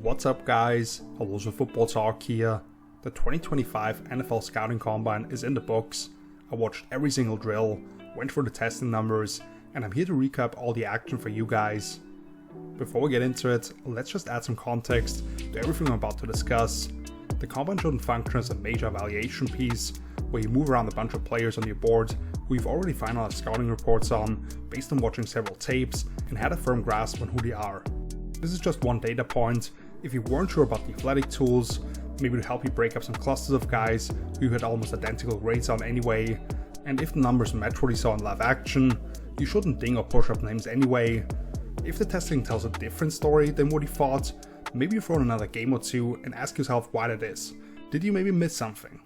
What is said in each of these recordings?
What's up guys, Aloha Football Talk here. The 2025 NFL Scouting Combine is in the books. I watched every single drill, went through the testing numbers, and I'm here to recap all the action for you guys. Before we get into it, let's just add some context to everything I'm about to discuss. The Combine shouldn't function as a major evaluation piece, where you move around a bunch of players on your board who you've already finalized scouting reports on based on watching several tapes and had a firm grasp on who they are. This is just one data point. If you weren't sure about the athletic tools, maybe to help you break up some clusters of guys who you had almost identical grades on anyway, and if the numbers match what you saw in live action, you shouldn't ding or push up names anyway. If the testing tells a different story than what you thought, maybe you throw in another game or two and ask yourself why that is. Did you maybe miss something?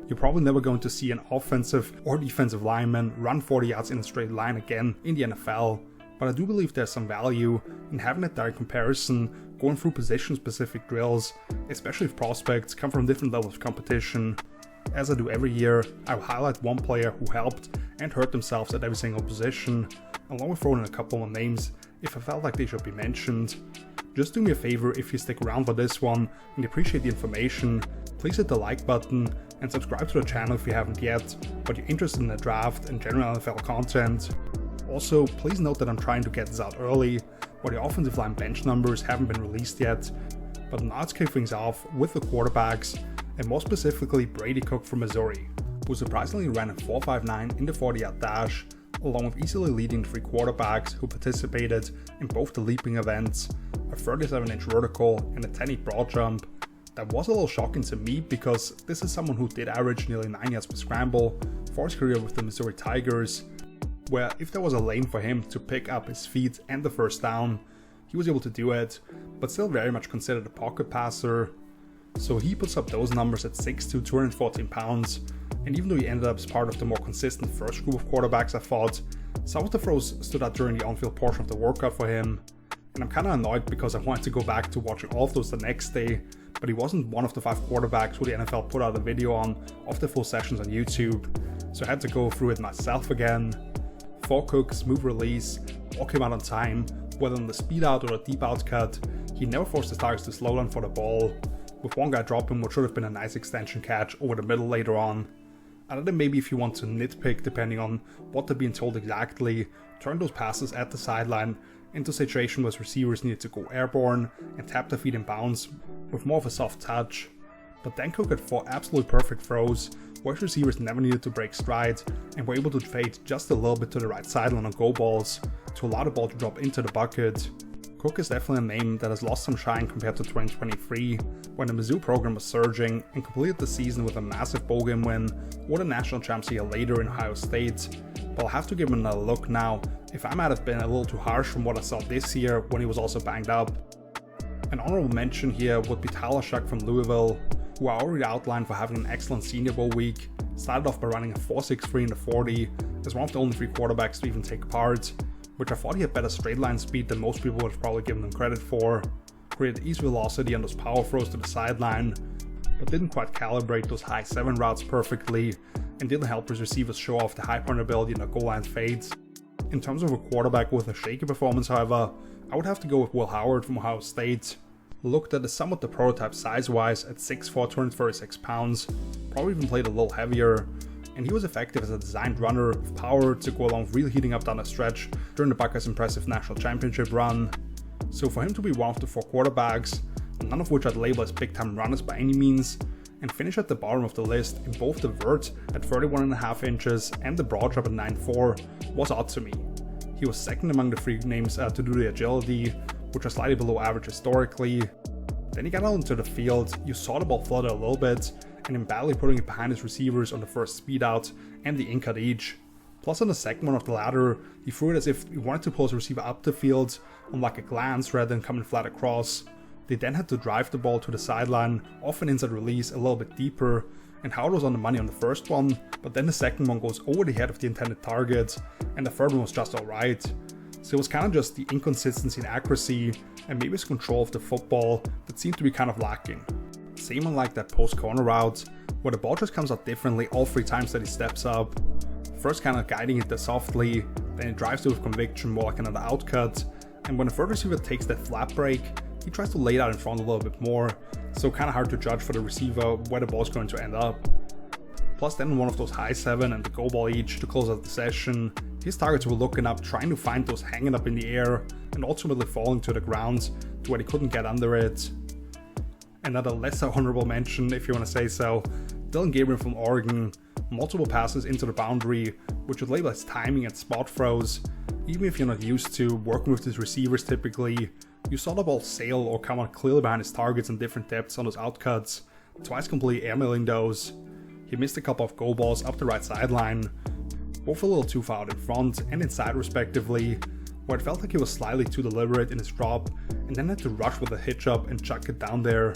You're probably never going to see an offensive or defensive lineman run 40 yards in a straight line again in the NFL, but I do believe there's some value in having a direct comparison going through position-specific drills, especially if prospects come from different levels of competition. As I do every year, I will highlight one player who helped and hurt themselves at every single position, along with throwing in a couple more names if I felt like they should be mentioned. Just do me a favor if you stick around for this one and appreciate the information, please hit the like button and subscribe to the channel if you haven't yet, but you're interested in the draft and general NFL content. Also, please note that I'm trying to get this out early, where the offensive line bench numbers haven't been released yet, but now let's kick things off with the quarterbacks, and more specifically Brady Cook from Missouri, who surprisingly ran a 4.59 in the 40-yard dash, along with easily leading three quarterbacks who participated in both the leaping events, a 37-inch vertical and a 10-yard broad jump. That was a little shocking to me because this is someone who did average nearly 9 yards per scramble for his career with the Missouri Tigers, where if there was a lane for him to pick up his feet and the first down, he was able to do it, but still very much considered a pocket passer. So he puts up those numbers at 6'2", 214 pounds, and even though he ended up as part of the more consistent first group of quarterbacks I thought, some of the throws stood out during the on-field portion of the workout for him, and I'm kinda annoyed because I wanted to go back to watching all of those the next day, but he wasn't one of the 5 quarterbacks who the NFL put out a video on of the full sessions on YouTube, so I had to go through it myself again. For Cook, smooth release, ball came out on time, whether on the speed out or the deep out cut, he never forced his targets to slow down for the ball, with one guy dropping what should have been a nice extension catch over the middle later on. Other than maybe if you want to nitpick depending on what they're being told exactly, turn those passes at the sideline into a situation where receivers needed to go airborne and tap their feet in bounds with more of a soft touch. But then Cook had 4 absolutely perfect throws where his receivers never needed to break stride and were able to fade just a little bit to the right sideline on go balls to allow the ball to drop into the bucket. Cook is definitely a name that has lost some shine compared to 2023, when the Mizzou program was surging and completed the season with a massive bowl game win or the national champs a year later in Ohio State. But I'll have to give him another look now, if I might have been a little too harsh from what I saw this year when he was also banged up. An honorable mention here would be Tyler Shuck from Louisville, who I already outlined for having an excellent Senior Bowl week, started off by running a 4.63 in the 40 as one of the only 3 quarterbacks to even take part, which I thought he had better straight line speed than most people would have probably given him credit for, created easy velocity on those power throws to the sideline, but didn't quite calibrate those high 7 routes perfectly, and didn't help his receivers show off the high point ability in the goal line fades. In terms of a quarterback with a shaky performance however, I would have to go with Will Howard from Ohio State. Looked at is somewhat the prototype size-wise at 6'4", 236 pounds, probably even played a little heavier, and he was effective as a designed runner with power to go along with really heating up down the stretch during the Buckeyes' impressive national championship run. So for him to be one of the 4 quarterbacks, none of which I'd label as big-time runners by any means, and finish at the bottom of the list in both the vert at 31.5 inches and the broad jump at 9.4 was odd to me. He was second among the 3 names to do the agility, which was slightly below average historically. Then he got out into the field, you saw the ball flutter a little bit, and in badly putting it behind his receivers on the first speed out and the in-cut each. Plus on the second one of the latter, he threw it as if he wanted to pull his receiver up the field on like a glance rather than coming flat across. They then had to drive the ball to the sideline, off an inside release a little bit deeper, and Howard was on the money on the first one, but then the second one goes over the head of the intended target, and the third one was just alright. So it was kind of just the inconsistency in accuracy and maybe his control of the football that seemed to be kind of lacking. Same unlike that post corner route, where the ball just comes out differently all 3 times that he steps up. First kind of guiding it there softly, then he drives it with conviction more like another outcut, and when the third receiver takes that flat break, he tries to lay it out in front a little bit more, so kind of hard to judge for the receiver where the ball's going to end up. Plus then one of those high 7 and the go ball each to close out the session, his targets were looking up, trying to find those hanging up in the air and ultimately falling to the ground to where they couldn't get under it. Another lesser honorable mention, if you want to say so, Dylan Gabriel from Oregon, multiple passes into the boundary, which would label as timing and spot throws. Even if you're not used to working with these receivers typically, you saw the ball sail or come out clearly behind his targets in different depths on those outcuts, twice completely airmailing those. He missed a couple of go balls up the right sideline, both a little too far out in front and inside respectively, where it felt like he was slightly too deliberate in his drop and then had to rush with a hitch up and chuck it down there.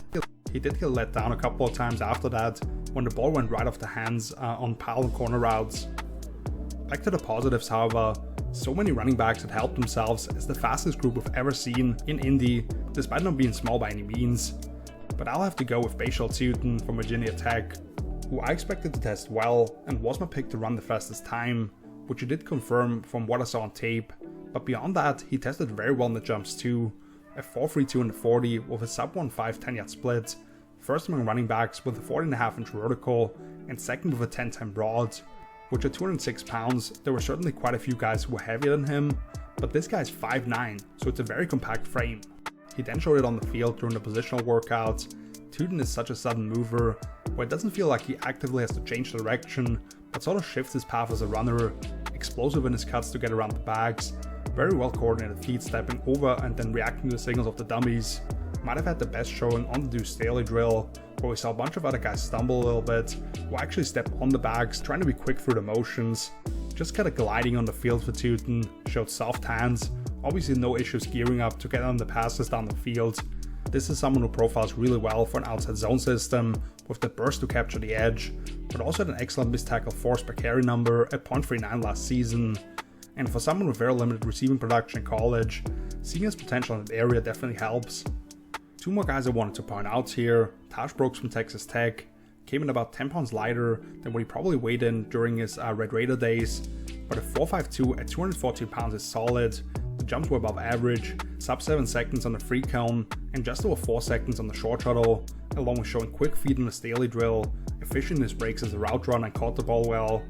He did get let down a couple of times after that when the ball went right off the hands on pile and corner routes. Back to the positives, however, so many running backs had helped themselves as the fastest group we've ever seen in Indy, despite not being small by any means. But I'll have to go with Bashal Tutin from Virginia Tech, who I expected to test well and was my pick to run the fastest time, which he did confirm from what I saw on tape, but beyond that he tested very well in the jumps too, a 4.32 in the 40 with a sub 1.5 10-yard split, first among running backs with a 40.5-inch vertical and second with a 10-10 broad. Which at 206 pounds, there were certainly quite a few guys who were heavier than him, but this guy's 5'9", so it's a very compact frame. He then showed it on the field during the positional workouts. Tutin is such a sudden mover, where it doesn't feel like he actively has to change direction, but sort of shifts his path as a runner, explosive in his cuts to get around the bags, very well coordinated feet stepping over and then reacting to the signals of the dummies. Might have had the best showing on the Deuce Staley drill, where we saw a bunch of other guys stumble a little bit, or actually step on the bags, trying to be quick through the motions. Just kind of gliding on the field for Tutin, showed soft hands, obviously no issues gearing up to get on the passes down the field. This is someone who profiles really well for an outside zone system, with the burst to capture the edge, but also had an excellent missed tackle force per carry number at 0.39 last season. And for someone with very limited receiving production in college, seeing his potential in that area definitely helps. Two more guys I wanted to point out here. Taj Brooks from Texas Tech came in about 10 pounds lighter than what he probably weighed in during his Red Raider days, but a 4.52 at 214 pounds is solid. The jumps were above average, sub 7 seconds on the free cone, and just over 4 seconds on the short shuttle, along with showing quick feet in the Staley drill, efficient in his breaks as a route run and caught the ball well.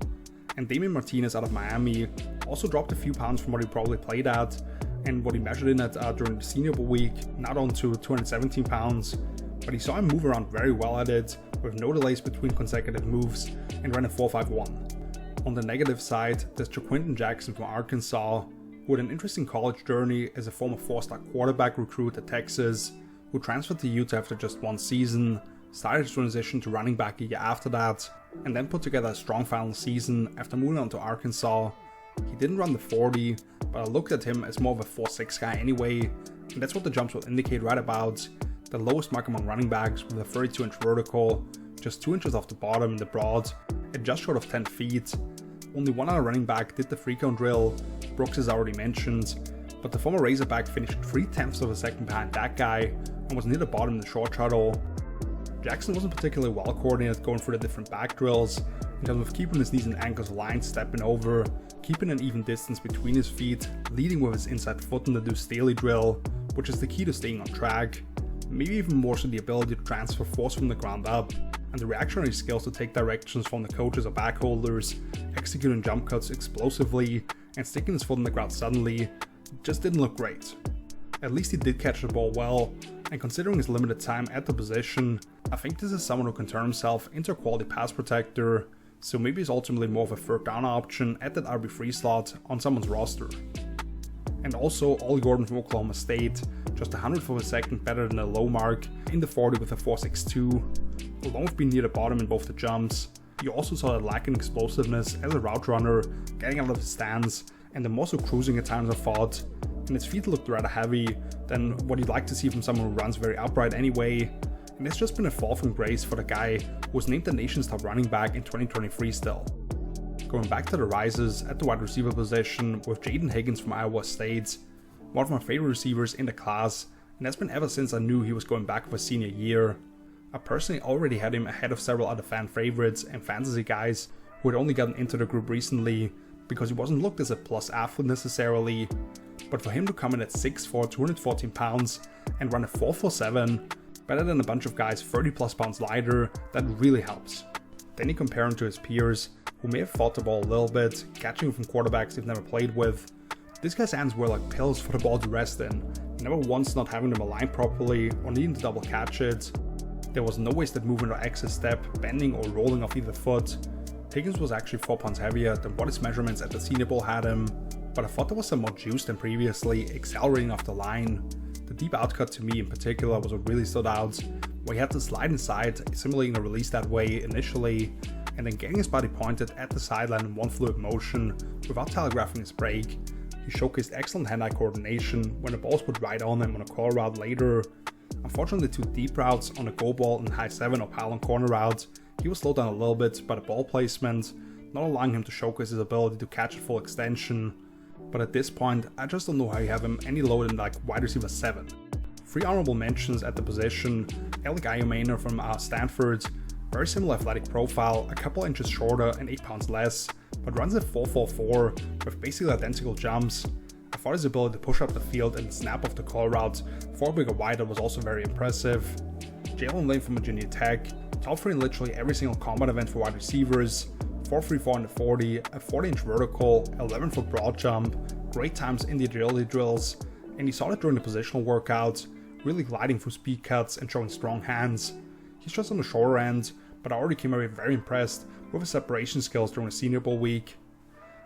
And Damian Martinez out of Miami also dropped a few pounds from what he probably played at, and what he measured in at during the Senior Bowl week, not on to 217 pounds, but he saw him move around very well at it, with no delays between consecutive moves, and ran a 4.51. On the negative side, there's Jaquinton Jackson from Arkansas, who had an interesting college journey as a former 4-star quarterback recruit at Texas, who transferred to Utah after just one season, started his transition to running back a year after that, and then put together a strong final season after moving on to Arkansas. He didn't run the 40, but I looked at him as more of a 4.6 guy anyway, and that's what the jumps will indicate right about. The lowest mark among running backs with a 32-inch vertical, just 2 inches off the bottom in the broad, and just short of 10 feet. Only one other running back did the free cone drill, Brooks as already mentioned, but the former Razorback finished 0.3 of a second behind that guy and was near the bottom in the short shuttle. Jackson wasn't particularly well coordinated going through the different back drills, in terms of keeping his knees and ankles aligned, stepping over, keeping an even distance between his feet, leading with his inside foot in the Deuce Staley drill, which is the key to staying on track. Maybe even more so the ability to transfer force from the ground up, and the reactionary skills to take directions from the coaches or back holders, executing jump cuts explosively, and sticking his foot in the ground suddenly, just didn't look great. At least he did catch the ball well, and considering his limited time at the position, I think this is someone who can turn himself into a quality pass protector, so maybe he's ultimately more of a third down option at that RB3 slot on someone's roster. And also, Ollie Gordon from Oklahoma State, just 100th of a second better than the low mark in the 40 with a 4.62. Along with being near the bottom in both the jumps, you also saw that lack in explosiveness as a route runner, getting out of his stance, and then also cruising at times I thought, and his feet looked rather heavy than what you'd like to see from someone who runs very upright anyway, and it's just been a fall from grace for the guy who was named the nation's top running back in 2023 still. Going back to the rises at the wide receiver position with Jaden Higgins from Iowa State, one of my favorite receivers in the class, and that's been ever since I knew he was going back for his senior year. I personally already had him ahead of several other fan favorites and fantasy guys who had only gotten into the group recently because he wasn't looked as a plus athlete necessarily, but for him to come in at 6'4", 214 pounds and run a 4.47, better than a bunch of guys 30 plus pounds lighter, that really helps. Then you compare him to his peers, who may have fought the ball a little bit, catching him from quarterbacks they've never played with. This guy's hands were like pills for the ball to rest in, never once not having them aligned properly or needing to double catch it. There was no wasted movement or excess step, bending or rolling off either foot. Higgins was actually 4 pounds heavier than what his measurements at the Senior Bowl had him, but I thought there was some more juice than previously, accelerating off the line. The deep outcut to me in particular was what really stood out, where he had to slide inside, simulating a release that way initially, and then getting his body pointed at the sideline in one fluid motion without telegraphing his break. He showcased excellent hand-eye coordination when the balls put right on him on a call route later. Unfortunately, 2 deep routes on a go ball and high 7 or pile on corner route, he was slowed down a little bit by the ball placement, not allowing him to showcase his ability to catch at full extension. But at this point, I just don't know how you have him any lower than like wide receiver 7. 3 honorable mentions at the position: Alec Ayumaner from Stanford, very similar athletic profile, a couple inches shorter and 8 pounds less, but runs a 4.44 with basically identical jumps. I thought his ability to push up the field and snap off the call route for a bigger wider was also very impressive. Jalen Lane from Virginia Tech, top 3 in literally every single combine event for wide receivers, 4.34 in the 40, a 40-inch vertical, 11-foot broad jump, great times in the agility drills, and he saw it during the positional workouts, really gliding through speed cuts and showing strong hands. He's just on the shorter end, but I already came away very impressed with his separation skills during the Senior Bowl week.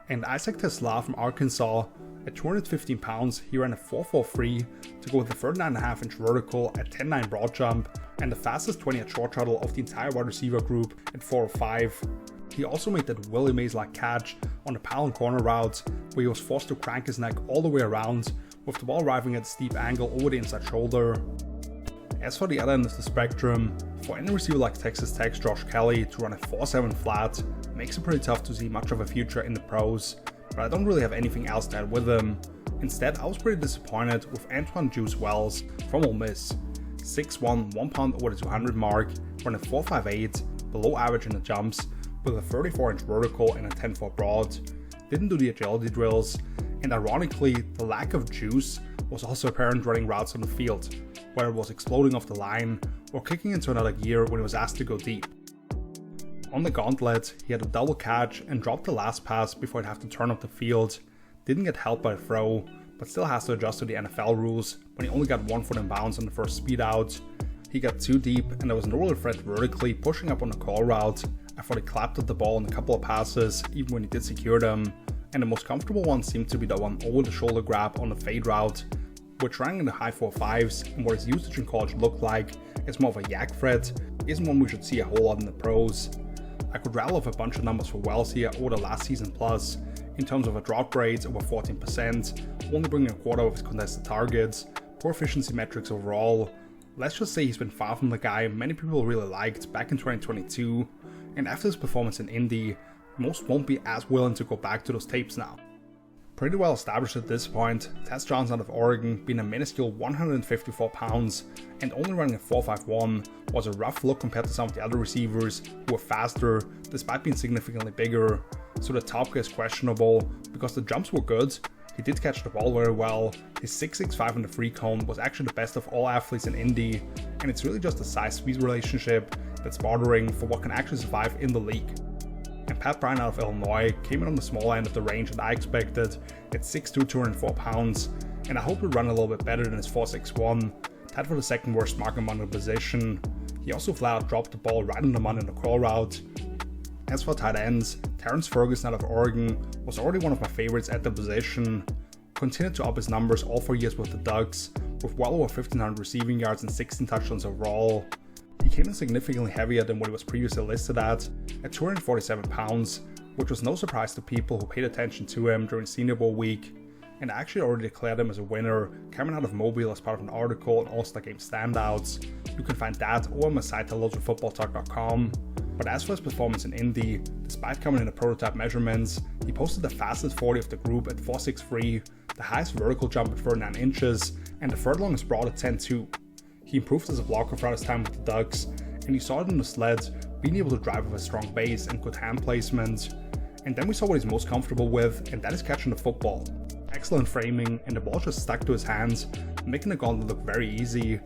And Isaac Tesla from Arkansas, at 215 pounds, he ran a 4.43 to go with a 39.5-inch vertical at 10.9 broad jump and the fastest 20 at short shuttle of the entire wide receiver group at 4.05. He also made that Willie Mays-like catch on the pile and corner route where he was forced to crank his neck all the way around with the ball arriving at a steep angle over the inside shoulder. As for the other end of the spectrum, for any receiver like Texas Tech's Josh Kelly to run a 4.7 flat makes it pretty tough to see much of a future in the pros, but I don't really have anything else to add with him. Instead, I was pretty disappointed with Antoine Juice Wells from Ole Miss. 6'1", 1 pound over the 200 mark, ran a 4.58, below average in the jumps, with a 34-inch vertical and a 10-foot broad. Didn't do the agility drills, and ironically, the lack of juice was also apparent running routes on the field, whether it was exploding off the line or kicking into another gear when he was asked to go deep. On the gauntlet, he had a double catch and dropped the last pass before he'd have to turn up the field. Didn't get helped by the throw, but still has to adjust to the NFL rules when he only got 1 foot in bounds on the first speed out. He got too deep and there was no real threat vertically pushing up on the call route. I thought he clapped at the ball on a couple of passes even when he did secure them, and the most comfortable one seemed to be the one over the shoulder grab on the fade route, which ran in the high 4.5s, and what his usage in college looked like is more of a yak threat, isn't one we should see a whole lot in the pros. I could rattle off a bunch of numbers for Wells here over the last season plus, in terms of a drop rate over 14%, only bringing a quarter of his contested targets, poor efficiency metrics overall. Let's just say he's been far from the guy many people really liked back in 2022, and after his performance in Indy, most won't be as willing to go back to those tapes now. Pretty well established at this point, Tess Johnson out of Oregon being a minuscule 154 pounds and only running a 4.51 was a rough look compared to some of the other receivers who were faster despite being significantly bigger, so the top is questionable because the jumps were good, he did catch the ball very well, his 6.65 in the free cone was actually the best of all athletes in Indy, and it's really just a size-squeeze relationship that's bothering for what can actually survive in the league. And Pat Bryant out of Illinois came in on the small end of the range that I expected at 6'2", 204 pounds, and I hope he'll run a little bit better than his 4.61, tied for the second worst mark among the position. He also flat out dropped the ball right on the money in the crawl route. As for tight ends, Terrence Ferguson out of Oregon was already one of my favorites at the position, continued to up his numbers all 4 years with the Ducks, with well over 1,500 receiving yards and 16 touchdowns overall. He came in significantly heavier than what he was previously listed at 247 pounds, which was no surprise to people who paid attention to him during Senior Bowl week, and I actually already declared him as a winner coming out of Mobile as part of an article on All-Star Game standouts. You can find that over on my site at LojalFootballtalk.com. But as for his performance in Indy, despite coming in the prototype measurements, he posted the fastest 40 of the group at 4.63, the highest vertical jump at 39 inches, and the third longest broad at 10.2. He improved as a blocker throughout his time with the Ducks, and you saw it in the sled, being able to drive with a strong base and good hand placement. And then we saw what he's most comfortable with, and that is catching the football. excellent framing, and the ball just stuck to his hands, making the gauntlet look very easy.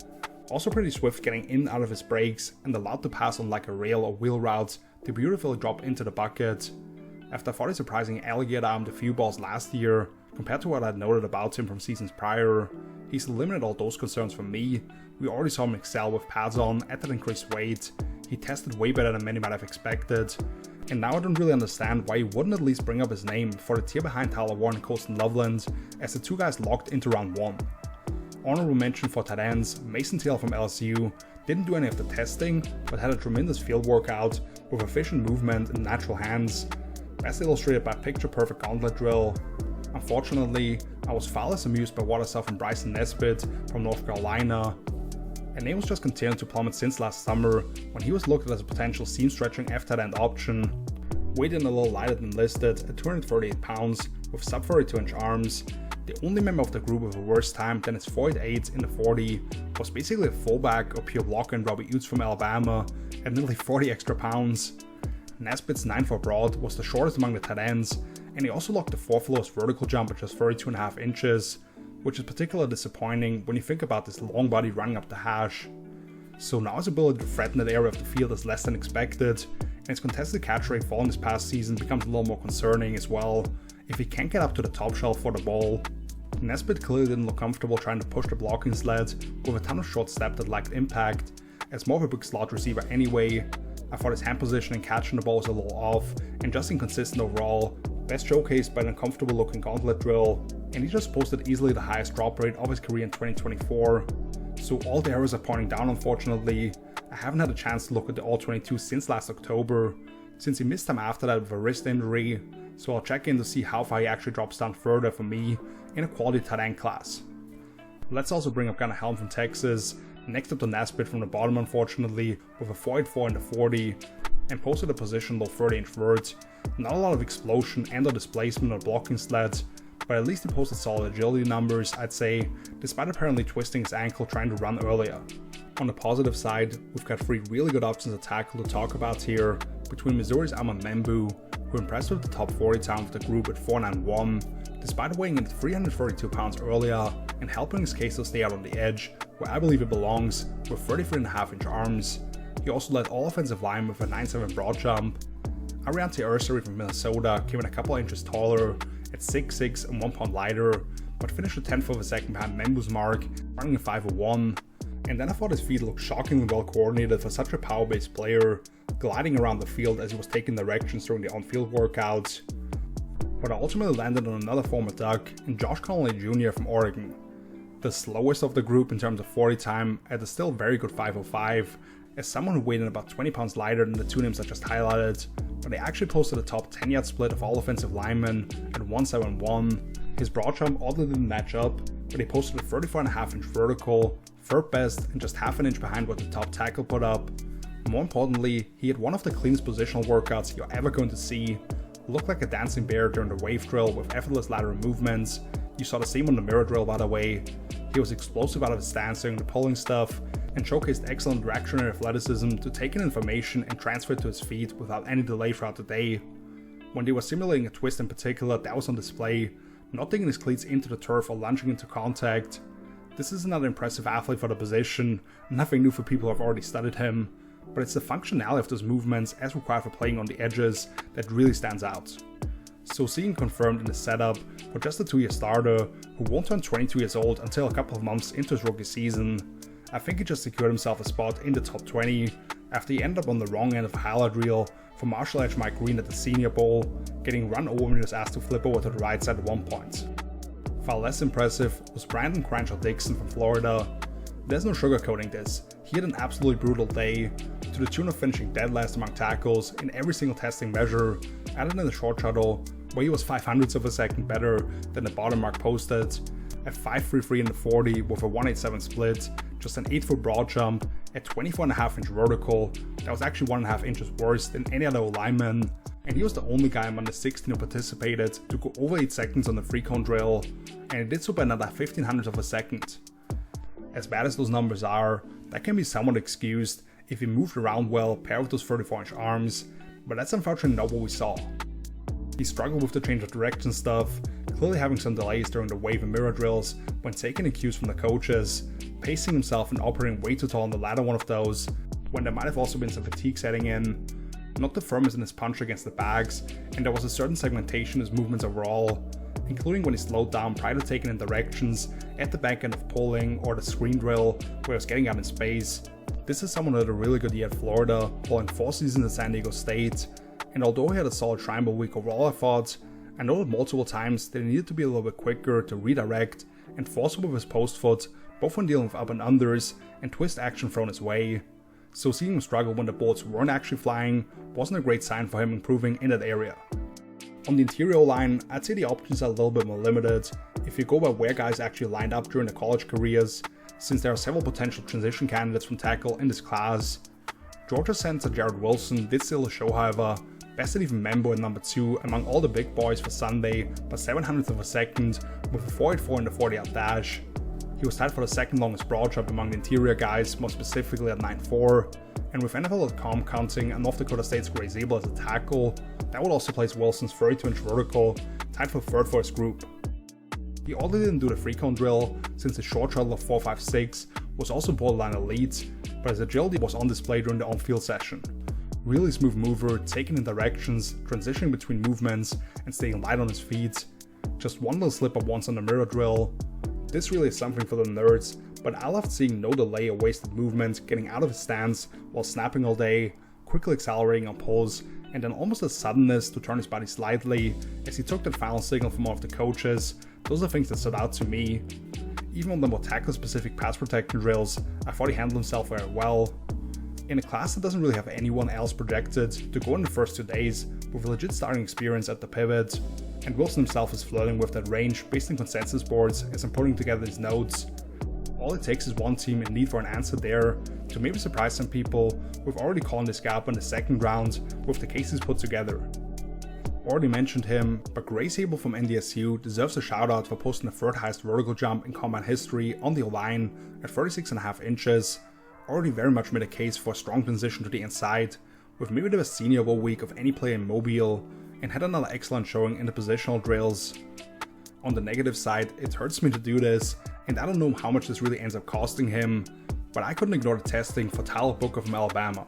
Also pretty swift getting in and out of his breaks, and allowed to pass on like a rail or wheel route to beautifully drop into the bucket. After I thought he surprisingly alligator armed a few balls last year, compared to what I'd noted about him from seasons prior, he's eliminated all those concerns for me. We already saw him excel with pads on at that increased weight. He tested way better than many might have expected. And now I don't really understand why he wouldn't at least bring up his name for the tier behind Tyler Warren and Colston Loveland, as the two guys locked into round 1. Honorable mention for tight ends, Mason Taylor from LSU didn't do any of the testing, but had a tremendous field workout with efficient movement and natural hands, best illustrated by picture-perfect gauntlet drill. Unfortunately, I was far less amused by what I saw from Bryson Nesbitt from North Carolina. And name was just continuing to plummet since last summer, when he was looked at as a potential seam-stretching F-tight end option. Weighed in a little lighter than listed at 238 pounds with sub 32-inch arms. The only member of the group with a worse time than his 4.88 in the 40 was basically a fullback or pure blocker in Robbie Utes from Alabama at nearly 40 extra pounds. Nesbitt's 9'4" broad was the shortest among the tight ends, and he also logged the 4th lowest vertical jump at just 32.5 inches, which is particularly disappointing when you think about this long body running up the hash. So now his ability to threaten that area of the field is less than expected, and his contested catch rate falling this past season becomes a little more concerning as well, if he can't get up to the top shelf for the ball. Nesbitt clearly didn't look comfortable trying to push the blocking sled with a ton of short step that lacked impact, as more of a big slot receiver anyway. I thought his hand position and catching the ball was a little off, and just inconsistent overall, best showcased by an uncomfortable looking gauntlet drill, and he just posted easily the highest drop rate of his career in 2024. So all the arrows are pointing down unfortunately. I haven't had a chance to look at the All-22 since last October, since he missed time after that with a wrist injury, so I'll check in to see how far he actually drops down further for me in a quality tight end class. Let's also bring up Gunnar Helm from Texas, next up to Nesbitt from the bottom unfortunately, with a 4.84 in the 40, and posted a position low 30-inch vert. Not a lot of explosion and or displacement or blocking sleds, but at least he posted solid agility numbers, I'd say, despite apparently twisting his ankle trying to run earlier. On the positive side, we've got 3 really good options at tackle to talk about here, between Missouri's Amon Membu, who impressed with the top 40 time of the group at 4.91, despite weighing in at 332 pounds earlier and helping his case to stay out on the edge, where I believe it belongs, with 33.5-inch arms. He also led all offensive line with a 9.7 broad jump. Ariante Ursary from Minnesota came in a couple inches taller at 6'6" and 1 pound lighter, but finished a 10th of a second behind Membu's mark, running a 5.01. And then I thought his feet looked shockingly well coordinated for such a power-based player, gliding around the field as he was taking directions during the on-field workouts. But I ultimately landed on another former Duck in Josh Connolly Jr. from Oregon. The slowest of the group in terms of 40 time at a still very good 5.05, as someone who weighed in about 20 pounds lighter than the 2 names I just highlighted, but he actually posted a top 10-yard split of all offensive linemen at 1.71. His broad jump oddly didn't match up, but he posted a 34.5-inch vertical, 3rd best and just half an inch behind what the top tackle put up. More importantly, he had one of the cleanest positional workouts you're ever going to see. Looked like a dancing bear during the wave drill with effortless lateral movements. You saw the same on the mirror drill, by the way. He was explosive out of his stance during the pulling stuff, and showcased excellent reactionary athleticism to take in information and transfer it to his feet without any delay throughout the day. When they were simulating a twist in particular, that was on display, not digging his cleats into the turf or lunging into contact. This is another impressive athlete for the position, nothing new for people who have already studied him, but it's the functionality of those movements as required for playing on the edges that really stands out. So seeing confirmed in the setup for just a 2-year starter who won't turn 22 years old until a couple of months into his rookie season, I think he just secured himself a spot in the top 20 after he ended up on the wrong end of a highlight reel for Marshall Edge Mike Green at the Senior Bowl, getting run over when he was asked to flip over to the right side at one point. Far less impressive was Brandon Crenshaw-Dickson from Florida. There's no sugarcoating this, he had an absolutely brutal day, to the tune of finishing dead last among tackles in every single testing measure, other than the short shuttle, where he was 0.05 of a second better than the bottom mark posted, at 5.33 in the 40 with a 1.87 split, just an 8-foot broad jump, at 24.5-inch vertical, that was actually 1.5 inches worse than any other lineman, and he was the only guy among the 16 who participated to go over 8 seconds on the free cone drill, and he did so by another 0.15 of a second. As bad as those numbers are, that can be somewhat excused if he moved around well paired with those 34-inch arms, but that's unfortunately not what we saw. He struggled with the change of direction stuff, clearly having some delays during the wave and mirror drills when taking the cues from the coaches, pacing himself and operating way too tall on the latter one of those, when there might have also been some fatigue setting in, not the firmest in his punch against the bags, and there was a certain segmentation in his movements overall, including when he slowed down prior to taking in directions at the back end of pulling or the screen drill where he was getting up in space. This is someone who had a really good year at Florida, following 4 seasons at San Diego State, and although he had a solid triangle week overall, I noted multiple times that he needed to be a little bit quicker to redirect and force with his post foot, both when dealing with up and unders and twist action thrown his way. So seeing him struggle when the bullets weren't actually flying wasn't a great sign for him improving in that area. On the interior line, I'd say the options are a little bit more limited if you go by where guys actually lined up during their college careers, since there are several potential transition candidates from tackle in this class. Georgia center Jared Wilson did steal the show, however, best at even Membo in number 2 among all the big boys for Sunday by 700th of a second with a 4.84 in the 40-yard dash. He was tied for the second longest broad jump among the interior guys, more specifically at 9.4, and with NFL.com counting and North Dakota State's Grace Abel as a tackle, that would also place Wilson's 32-inch vertical, tied for third for his group. He oddly didn't do the free cone drill, since his short shuttle of 4.56 was also borderline elite, but his agility was on display during the on-field session. Really smooth mover, taking in directions, transitioning between movements, and staying light on his feet. Just one little slip up once on the mirror drill. This really is something for the nerds, but I loved seeing no delay or wasted movement, getting out of his stance while snapping all day, quickly accelerating on pulls, and then almost a suddenness to turn his body slightly as he took that final signal from one of the coaches. Those are things that stood out to me. Even on the more tackle-specific pass protection drills, I thought he handled himself very well. In a class that doesn't really have anyone else projected to go in the first 2 days with a legit starting experience at the pivot, and Wilson himself is flirting with that range based on consensus boards as I'm putting together his notes. All it takes is one team in need for an answer there to maybe surprise some people with already calling this guy up in the second round with the cases put together. Already mentioned him, but Grace Abel from NDSU deserves a shout out for posting the third highest vertical jump in combine history on the O-line at 36.5 inches. Already very much made a case for a strong transition to the inside, with maybe the best senior bowl week of any player in Mobile, and had another excellent showing in the positional drills. On the negative side, it hurts me to do this, and I don't know how much this really ends up costing him, but I couldn't ignore the testing for Tyler Booker from Alabama,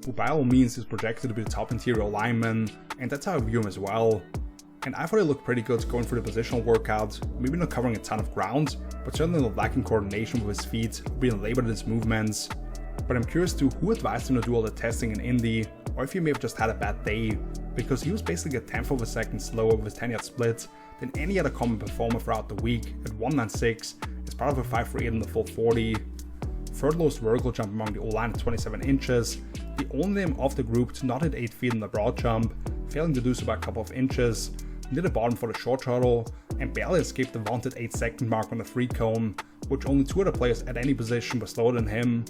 who by all means is projected to be the top interior lineman, and that's how I view him as well. And I thought he looked pretty good going through the positional workout, maybe not covering a ton of ground, but certainly not lacking coordination with his feet, being labored in his movements. But I'm curious to who advised him to do all the testing in Indy, or if he may have just had a bad day, because he was basically a 10th of a second slower with his 10-yard split than any other common performer throughout the week at 196 as part of a 5.38 in the full 40. Third lowest vertical jump among the O-line at 27 inches, the only name of the group to not hit 8 feet in the broad jump, failing to do so by a couple of inches, near the bottom for the short shuttle, and barely escaped the vaunted 8-second mark on the 3 cone, which only 2 other players at any position were slower than him.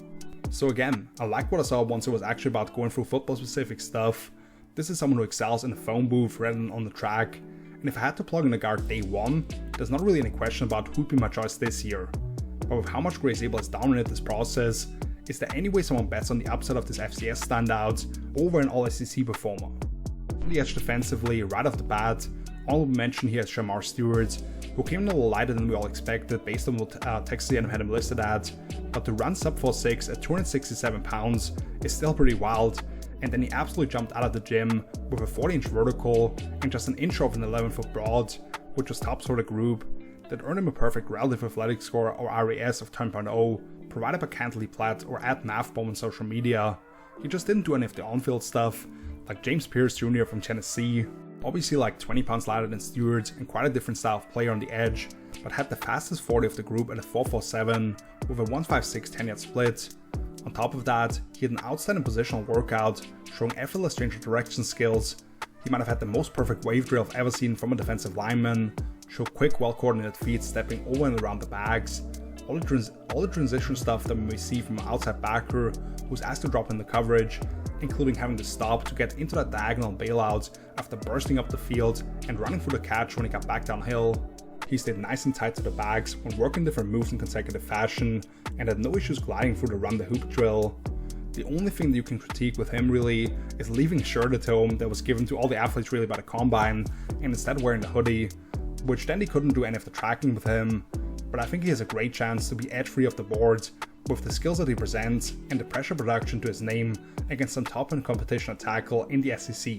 So again, I liked what I saw once it was actually about going through football specific stuff. This is someone who excels in the phone booth rather than on the track, and if I had to plug in a guard day 1, there's not really any question about who'd be my choice this year. But with how much Grace Abel has dominated this process, is there any way someone bets on the upside of this FCS standout over an all-SEC performer? On the edge defensively, right off the bat, honorable mention here is Shamar Stewart, who came in a little lighter than we all expected based on what Texas A&M had him listed at, but to run sub 4.6 at 267 pounds is still pretty wild, and then he absolutely jumped out of the gym with a 40-inch vertical and just an inch of an 11-foot broad, which was tops for the group, that earned him a perfect relative athletic score or RAS of 10.0, provided by Cantley Platt or at MathBomb on social media. He just didn't do any of the on-field stuff, like James Pierce Jr. from Tennessee, obviously like 20 pounds lighter than Stewart and quite a different style of player on the edge, but had the fastest 40 of the group at a 4.47 with a 1.56 10-yard split. On top of that, he had an outstanding positional workout, showing effortless change of direction skills. He might have had the most perfect wave drill I've ever seen from a defensive lineman, showed quick, well-coordinated feet stepping over and around the bags, all the transition stuff that we may see from an outside backer who's asked to drop in the coverage, including having to stop to get into that diagonal bailout after bursting up the field and running through the catch when he got back downhill. He stayed nice and tight to the bags when working different moves in consecutive fashion and had no issues gliding through the run the hoop drill. The only thing that you can critique with him really is leaving a shirt at home that was given to all the athletes really by the combine and instead wearing the hoodie. which then they couldn't do any of the tracking with him, but I think he has a great chance to be edge free off the board with the skills that he presents and the pressure production to his name against some top end competition at tackle in the SEC.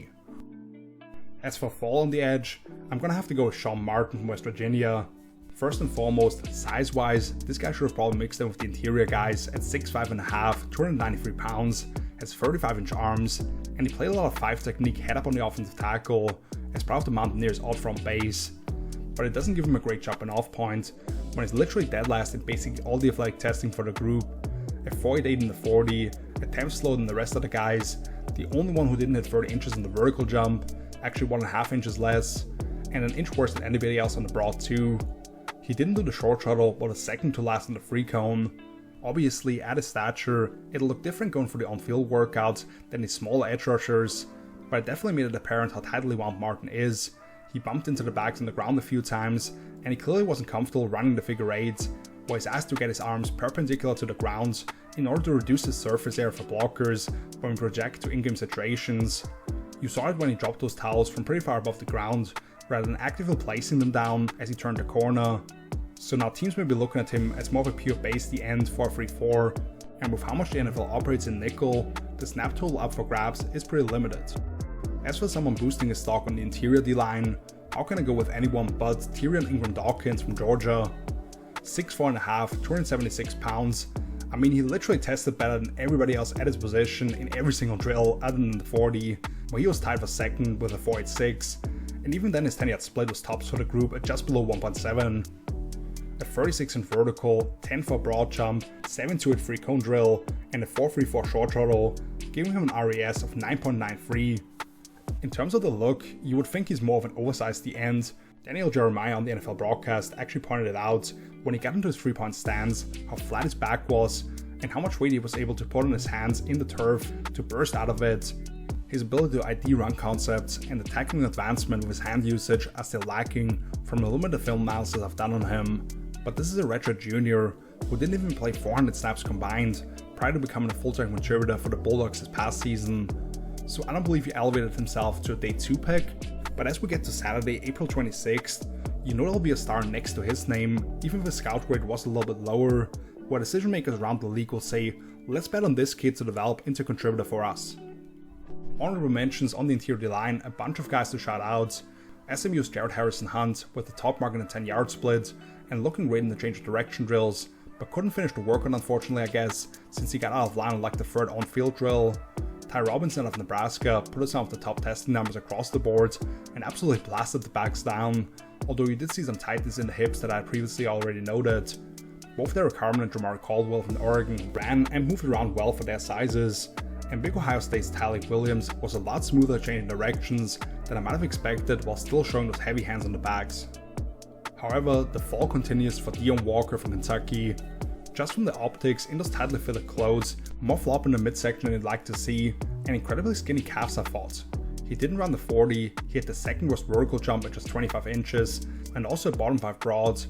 As for fall on the edge, I'm gonna have to go with Sean Martin from West Virginia. First and foremost, size-wise, this guy should have probably mixed in with the interior guys at 6'5.5", 293 pounds, has 35-inch arms, and he played a lot of 5 technique head up on the offensive tackle as part of the Mountaineers' odd front base. But it doesn't give him a great jumping off point when he's literally dead last in basically all the athletic testing for the group. At 4'8" in the 40, attempts slower than the rest of the guys, the only one who didn't hit 30 inches in the vertical jump, actually 1.5 inches less, and an inch worse than anybody else on the broad too. He didn't do the short shuttle, but was second to last on the free cone. Obviously, at his stature, it'll look different going for the on-field workouts than the smaller edge rushers, but it definitely made it apparent how tightly wound Martin is. He bumped into the backs on the ground a few times, and he clearly wasn't comfortable running the figure eight, where he's asked to get his arms perpendicular to the ground in order to reduce the surface area for blockers when we project to in-game situations. You saw it when he dropped those towels from pretty far above the ground, rather than actively placing them down as he turned the corner. So now teams may be looking at him as more of a pure base end 4-3-4, and with how much the NFL operates in nickel, the snap total up for grabs is pretty limited. As for someone boosting his stock on the interior D-line, how can I go with anyone but Tyrion Ingram Dawkins from Georgia? 6'4.5", 276 pounds. I mean, he literally tested better than everybody else at his position in every single drill other than the 40, where he was tied for second with a 4.86, and even then his 10-yard split was tops for the group at just below 1.7. A 36-inch vertical, 10-4 broad jump, 7.2 free cone drill, and a 4.34 short shuttle, giving him an RAS of 9.93. In terms of the look, you would think he's more of an oversized D end. Daniel Jeremiah on the NFL broadcast actually pointed it out when he got into his 3-point stance, how flat his back was, and how much weight he was able to put on his hands in the turf to burst out of it. His ability to ID run concepts and the tackling advancement with his hand usage are still lacking from the limited film analysis I've done on him, but this is a redshirt junior who didn't even play 400 snaps combined prior to becoming a full-time contributor for the Bulldogs this past season, so I don't believe he elevated himself to a day 2 pick, but as we get to Saturday, April 26th, you know there'll be a star next to his name, even if his scout grade was a little bit lower, where decision makers around the league will say, let's bet on this kid to develop into a contributor for us. Honorable mentions on the interior line, a bunch of guys to shout out. SMU's Jared Harrison Hunt with the top mark in the 10-yard split and looking great in the change of direction drills, but couldn't finish the work on unfortunately I guess, since he got out of line on like the third on-field drill. Ty Robinson of Nebraska put us some of the top testing numbers across the board and absolutely blasted the backs down, although you did see some tightness in the hips that I had previously already noted. Both Derek Harmon and Jamar Caldwell from Oregon ran and moved around well for their sizes, and Big Ohio State's Tyleik Williams was a lot smoother changing directions than I might have expected while still showing those heavy hands on the backs. However, the fall continues for Dion Walker from Kentucky. Just from the optics in those tightly fitted clothes, more flop in the midsection than you'd like to see, and incredibly skinny calves I thought. He didn't run the 40, he hit the second worst vertical jump at just 25 inches, and also a bottom 5 broad.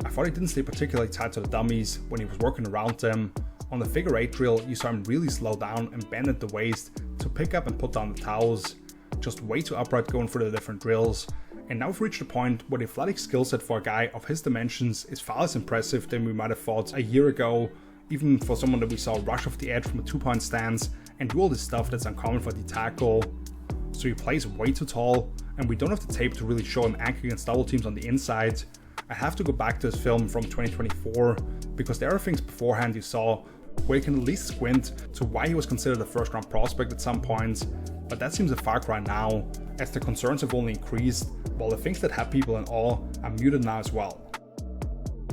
I thought he didn't stay particularly tight to the dummies when he was working around them. On the figure 8 drill, you saw him really slow down and bend at the waist to pick up and put down the towels. Just way too upright going for the different drills. And now we've reached a point where the athletic skill set for a guy of his dimensions is far less impressive than we might have thought a year ago, even for someone that we saw rush off the edge from a 2-point stance and do all this stuff that's uncommon for the tackle. So he plays way too tall, and we don't have the tape to really show him anchoring against double teams on the inside. I have to go back to his film from 2024, because there are things beforehand you saw where you can at least squint to why he was considered a first-round prospect at some point, but that seems a far cry now, as the concerns have only increased, while the things that have people in awe are muted now as well.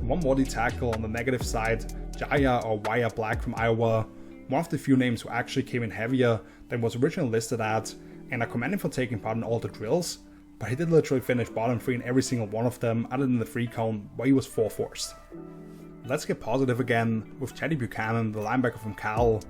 One more tackle on the negative side, Jaya or Waya Black from Iowa, one of the few names who actually came in heavier than was originally listed at, and I commend him for taking part in all the drills, but he did literally finish bottom 3 in every single one of them other than the free cone where he was 4th. Let's get positive again with Teddy Buchanan, the linebacker from Cal.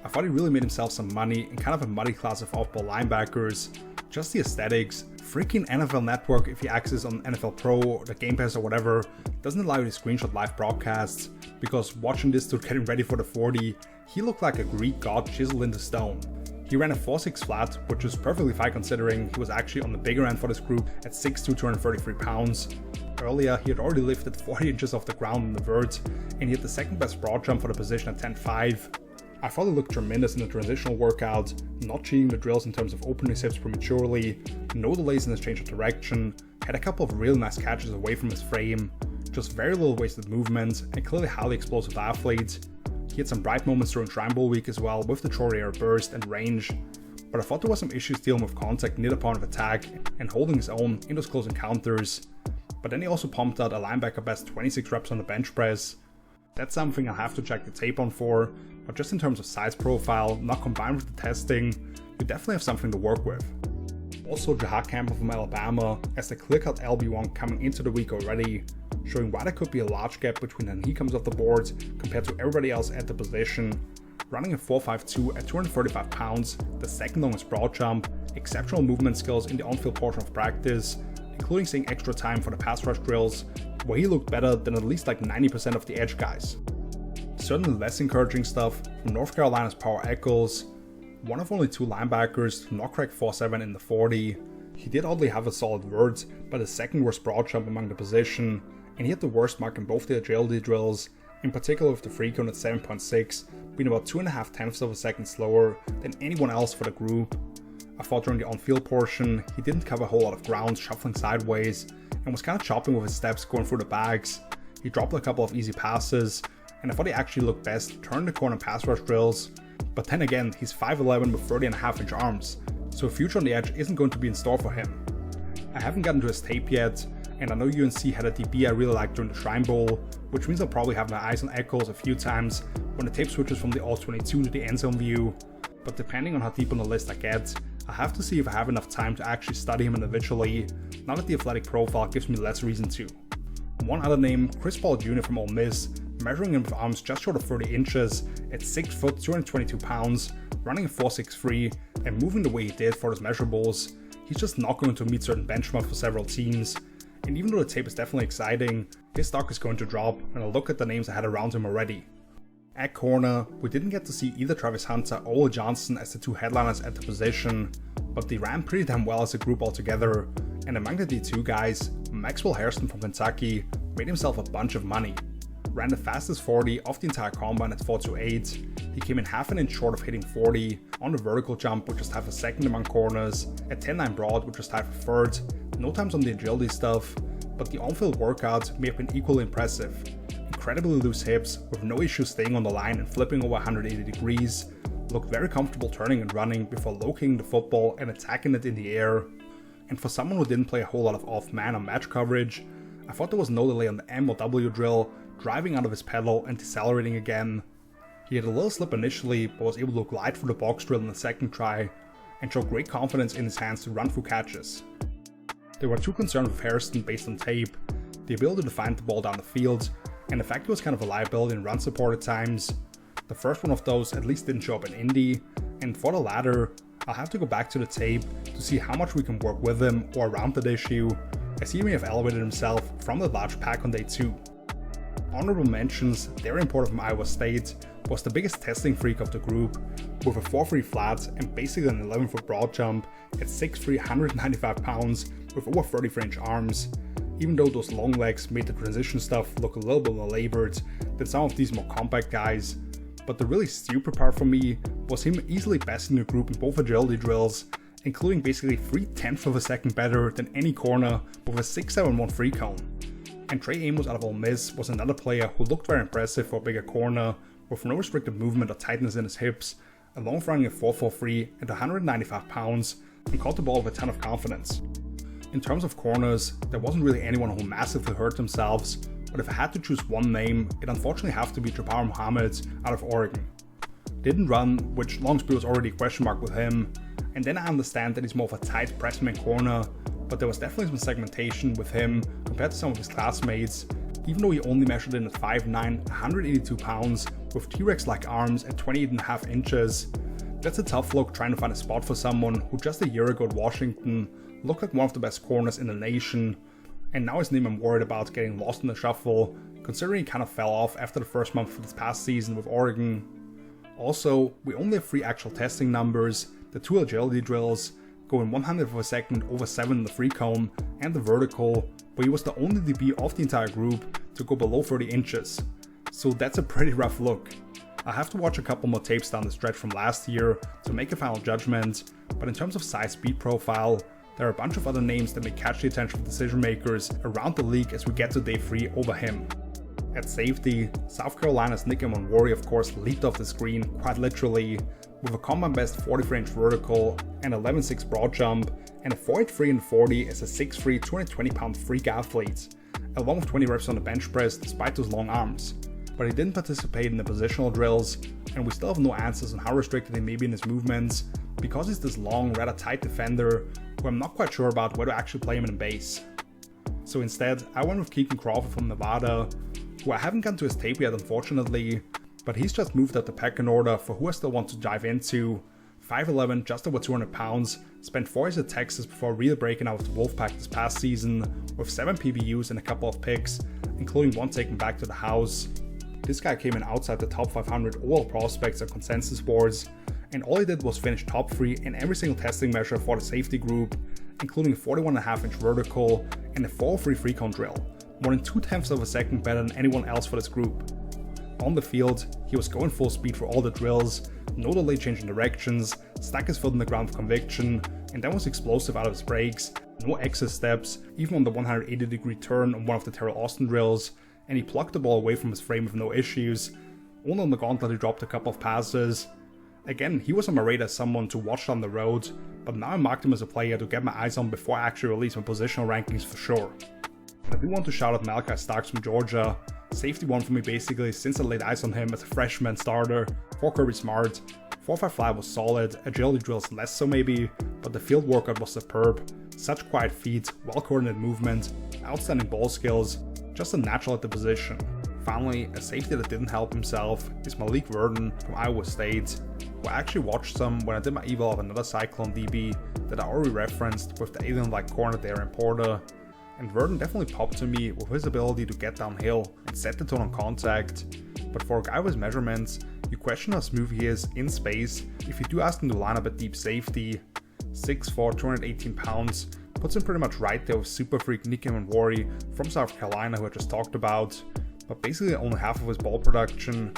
I thought he really made himself some money in kind of a muddy class of off-ball linebackers. Just the aesthetics, freaking NFL Network if you access on NFL Pro or the Game Pass or whatever, doesn't allow you to screenshot live broadcasts, because watching this dude getting ready for the 40, he looked like a Greek god chiseled into stone. He ran a 4.6 flat, which is perfectly fine considering he was actually on the bigger end for this group at 6'2", 233 pounds. Earlier, he had already lifted 40 inches off the ground in the vert, and he had the second best broad jump for the position at 10.5. I thought he looked tremendous in the transitional workout, not cheating the drills in terms of opening his hips prematurely, no delays in his change of direction, had a couple of really nice catches away from his frame, just very little wasted movement, and clearly highly explosive athlete. He had some bright moments during Shrine Bowl week as well with the short air burst and range, but I thought there was some issues dealing with contact near the point of attack and holding his own in those close encounters. But then he also pumped out a linebacker best 26 reps on the bench press. That's something I'll have to check the tape on for, but just in terms of size profile, not combined with the testing, we definitely have something to work with. Also, Jahad Campbell from Alabama as the clear-cut LB1 coming into the week already, showing why there could be a large gap between when he comes off the board compared to everybody else at the position. Running a 4.52 at 235 pounds, the second longest broad jump, exceptional movement skills in the on-field portion of practice, including seeing extra time for the pass rush drills, where he looked better than at least like 90% of the edge guys. Certainly less encouraging stuff from North Carolina's Power Eccles, one of only 2 linebackers to not crack 4.7 in the 40. He did oddly have a solid vert, but his second worst broad jump among the position, and he had the worst mark in both the agility drills, in particular with the free cone at 7.6, being about 2.5 tenths of a second slower than anyone else for the group. I thought during the on-field portion, he didn't cover a whole lot of ground, shuffling sideways, and was kind of chopping with his steps going through the bags. He dropped a couple of easy passes, and I thought he actually looked best turning the corner pass rush drills, but then again, he's 5'11 with 30.5 inch arms, so a future on the edge isn't going to be in store for him. I haven't gotten to his tape yet, and I know UNC had a DB I really liked during the Shrine Bowl, which means I'll probably have my eyes on Eccles a few times when the tape switches from the All-22 to the end zone view, but depending on how deep on the list I get, I'll have to see if I have enough time to actually study him individually, now that the athletic profile gives me less reason to. One other name, Chris Paul Jr. from Ole Miss, measuring in with arms just short of 30 inches at 6 foot 222 pounds, running a 4.63 and moving the way he did for his measurables. He's just not going to meet certain benchmarks for several teams, and even though the tape is definitely exciting, his stock is going to drop when I look at the names I had around him already. At corner, we didn't get to see either Travis Hunter or Ole Johnson as the 2 headliners at the position, but they ran pretty damn well as a group altogether, and among the D2 guys, Maxwell Hairston from Kentucky made himself a bunch of money. Ran the fastest 40 of the entire combine at 4.28. He came in half an inch short of hitting 40 on the vertical jump, which was half a second among corners, at 10.9 broad, which was half a third. No times on the agility stuff, but the on-field workout may have been equally impressive. Incredibly loose hips, with no issue staying on the line and flipping over 180 degrees. Looked very comfortable turning and running before locating the football and attacking it in the air. And for someone who didn't play a whole lot of off-man or match coverage, I thought there was no delay on the M or W drill, driving out of his pedal and decelerating again. He had a little slip initially, but was able to glide through the box drill in the second try, and showed great confidence in his hands to run through catches. There were 2 concerns with Hairston based on tape: the ability to find the ball down the field, and the fact he was kind of a liability in run support at times. The first one of those at least didn't show up in Indy, and for the latter, I'll have to go back to the tape to see how much we can work with him or around that issue, as he may have elevated himself from the large pack on day 2. Honorable mentions, their importer from Iowa State was the biggest testing freak of the group, with a 4.3 flat and basically an 11-foot broad jump at 6'3", 195 pounds with over 33 inch arms, even though those long legs made the transition stuff look a little bit more labored than some of these more compact guys. But the really stupid part for me was him easily besting the group in both agility drills, including basically 3/10 of a second better than any corner with a 6.71 free cone. And Trey Amos out of Ole Miss was another player who looked very impressive for a bigger corner, with no restricted movement or tightness in his hips, along with running a 4.43 at 195 pounds, and caught the ball with a ton of confidence. In terms of corners, there wasn't really anyone who massively hurt themselves, but if I had to choose one name, it'd unfortunately have to be Jabbar Muhammad out of Oregon. Didn't run, which Longsby was already a question mark with him, and then I understand that he's more of a tight pressman corner, but there was definitely some segmentation with him compared to some of his classmates, even though he only measured in at 5'9", 182 pounds, with T-Rex-like arms at 28.5 inches. That's a tough look trying to find a spot for someone who just a year ago at Washington looked like one of the best corners in the nation, and now his name I'm worried about getting lost in the shuffle, considering he kind of fell off after the first month of this past season with Oregon. Also, we only have 3 actual testing numbers, the 2 agility drills, going 100th of a second over 7 in the free cone and the vertical, but he was the only DB of the entire group to go below 30 inches. So that's a pretty rough look. I have to watch a couple more tapes down the stretch from last year to make a final judgment, but in terms of size speed profile, there are a bunch of other names that may catch the attention of decision makers around the league as we get to day 3 over him. At safety, South Carolina's Nick Emanwori of course leaped off the screen, quite literally, with a combine best 43-inch vertical, an 11.6 broad jump, and a 4.83 and 40 as a 6'3", 220-pound freak athlete, along with 20 reps on the bench press despite those long arms. But he didn't participate in the positional drills, and we still have no answers on how restricted he may be in his movements, because he's this long, rather tight defender, who I'm not quite sure about where to actually play him in base. So instead, I went with Keegan Crawford from Nevada, who I haven't gotten to his tape yet unfortunately, but he's just moved up the pecking order for who I still want to dive into. 5'11", just over 200 pounds, spent 4 years at Texas before really breaking out with the Wolfpack this past season, with 7 PBUs and a couple of picks, including one taken back to the house. This guy came in outside the top 500 overall prospects and consensus boards, and all he did was finish top 3 in every single testing measure for the safety group, including a 41.5-inch vertical and a 4.03 free cone drill, more than 0.2 of a second better than anyone else for this group. On the field, he was going full speed for all the drills, no delay changing directions, stuck his foot in the ground with conviction, and then was explosive out of his breaks, no excess steps, even on the 180-degree turn on one of the Terrell Austin drills, and he plucked the ball away from his frame with no issues. Only on the gauntlet he dropped a couple of passes. Again, he was on my radar as someone to watch down the road, but now I marked him as a player to get my eyes on before I actually release my positional rankings for sure. I do want to shout out Malachi Starks from Georgia. Safety 1 for me basically since I laid eyes on him as a freshman starter. For Kirby Smart, 4.5 fly was solid, agility drills less so maybe, but the field workout was superb. Such quiet feet, well coordinated movement, outstanding ball skills, just a natural at the position. Finally, a safety that didn't help himself is Malik Verdon from Iowa State, who I actually watched some when I did my eval of another Cyclone DB that I already referenced with the alien-like corner there in Porter. And Verdon definitely popped to me with his ability to get downhill and set the tone on contact, but for a guy with his measurements, you question how smooth he is in space if you do ask him to line up at deep safety. 6'4", 218 pounds, puts him pretty much right there with super freak Nick Emanwori from South Carolina who I just talked about, but basically only half of his ball production.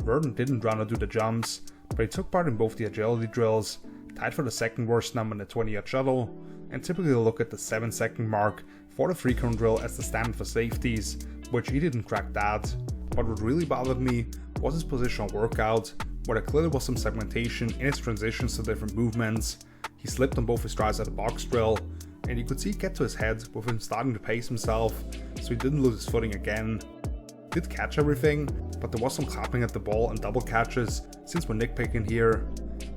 Verdon didn't run or do the jumps, but he took part in both the agility drills, tied for the second worst number in the 20-yard shuttle, and typically look at the 7-second mark for the free cone drill as the standard for safeties, which he didn't crack that. But what really bothered me was his positional workout, where there clearly was some segmentation in his transitions to different movements. He slipped on both his strides at the box drill, and you could see it get to his head with him starting to pace himself, so he didn't lose his footing again. Did catch everything, but there was some clapping at the ball and double catches since we're nitpicking here.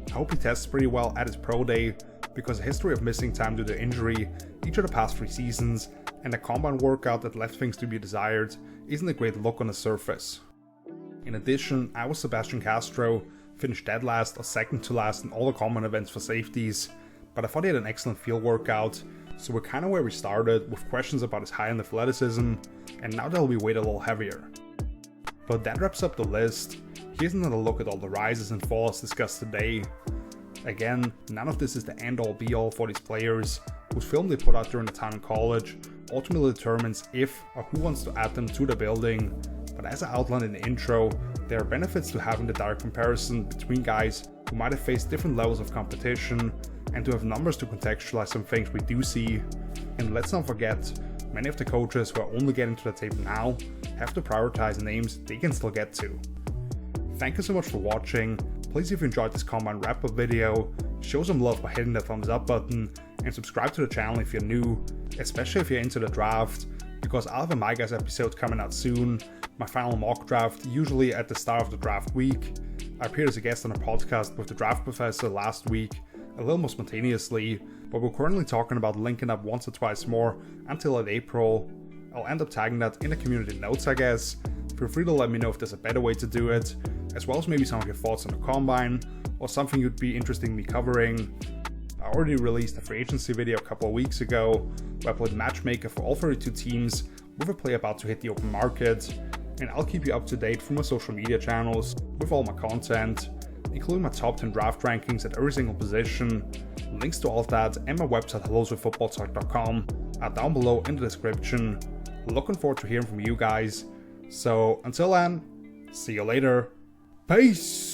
I hope he tests pretty well at his pro day, because a history of missing time due to injury each of the past 3 seasons and a combine workout that left things to be desired isn't a great look on the surface. In addition, Iowa's Sebastian Castro finished dead last or second to last in all the combine events for safeties, but I thought he had an excellent field workout, so we're kinda where we started with questions about his high-end athleticism, and now they'll be weighted a little heavier. But that wraps up the list. Here's another look at all the rises and falls discussed today. Again, none of this is the end-all be-all for these players, whose film they put out during the time in college ultimately determines if or who wants to add them to the building, but as I outlined in the intro, there are benefits to having the direct comparison between guys who might have faced different levels of competition, and to have numbers to contextualize some things we do see. And let's not forget, many of the coaches who are only getting to the tape now have to prioritize names they can still get to. Thank you so much for watching. Please, if you enjoyed this combine wrap-up video, show some love by hitting the thumbs up button and subscribe to the channel if you're new, especially if you're into the draft, because I'll have a My Guys episode coming out soon, my final mock draft, usually at the start of the draft week. I appeared as a guest on a podcast with the Draft Professor last week, a little more spontaneously, but we're currently talking about linking up once or twice more until late April. I'll end up tagging that in the community notes, I guess. Feel free to let me know if there's a better way to do it, as well as maybe some of your thoughts on the combine, or something you'd be interested in me covering. I already released a free agency video a couple of weeks ago, where I played matchmaker for all 32 teams with a player about to hit the open market, and I'll keep you up to date through my social media channels with all my content. including my top 10 draft rankings at every single position. Links to all of that and my website helloswithfootballtalk.com are down below in the description. Looking forward to hearing from you guys. So until then, see you later. Peace!